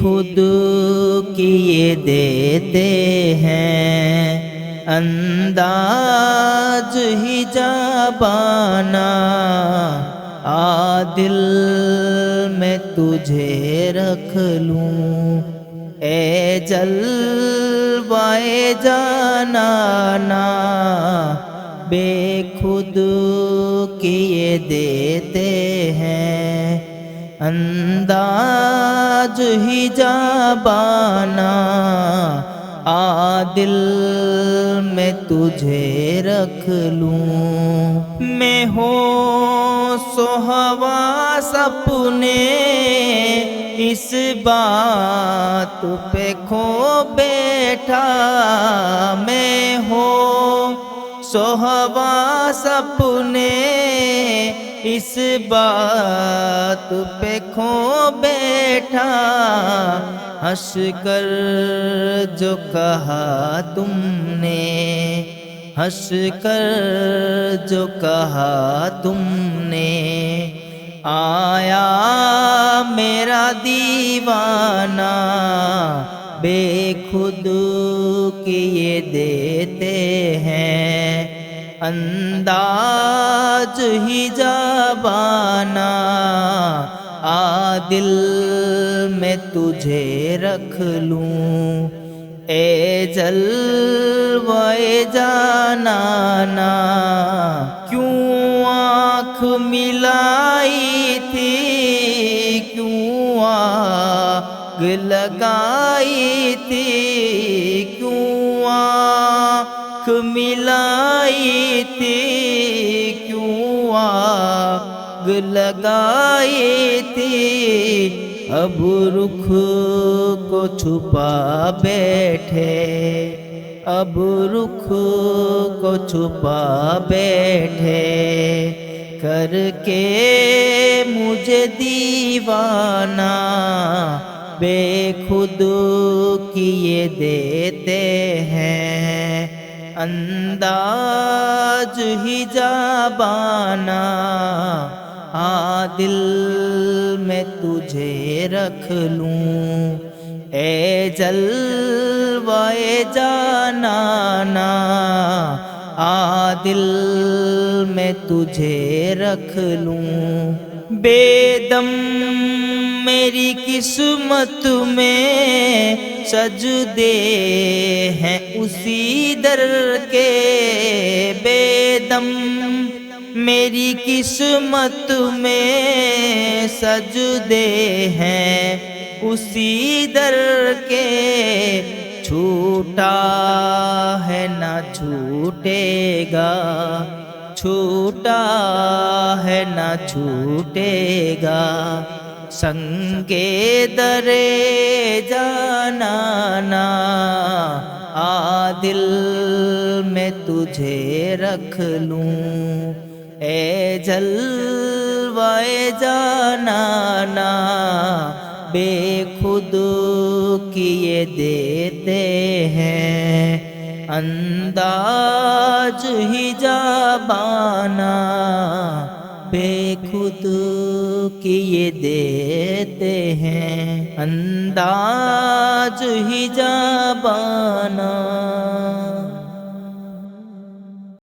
خود کیے دیتے ہیں انداز ہی جابانا، دل میں تجھے رکھ لوں اے جلوائے جانانا، بے خود کیے دیتے ہیں انداز ہی جابانا، دل میں تجھے رکھ لوں۔ میں ہوش و حواس اپنے اس بات پہ کھو بیٹھا، میں ہوش و حواس اپنے اس بات پہ کھو بیٹھا، ہنس کر جو کہا تم نے، ہنس کر جو کہا تم نے، آیا میرا دیوانہ، بے خود کیے دیتے ہیں انداز ہی جابانا، دل میں تجھے رکھ لوں اے جلوائے جانانا، کیوں آنکھ ملائی تھی، کیوں آگ لگائی تھی، کیوں آنکھ ملائی تھی، کیوں آگ لگائی تھی، اب رخ کو چھپا بیٹھے، اب رخ کو چھپا بیٹھے، کر کے مجھے دیوانہ، بے خود کیے دیتے ہیں انداز ہی جابانا، دل میں تجھے رکھ لوں اے جلوائے جانانا، دل میں تجھے رکھ لوں، بے دم میری قسمت میں سجدے ہیں اسی در کے، بے دم میری قسمت میں سجدے ہیں اسی در کے، چھوٹا ہے نہ چھوٹے گا، چھوٹا ہے نہ چھوٹے گا، سنگے درے جانانا، دل میں تجھے رکھ لوں اے جلوائے جانانا، بے خود کیے دیتے ہیں انداز ہی جابانا، بے خود کیے دیتے ہیں انداز ہی جابانا۔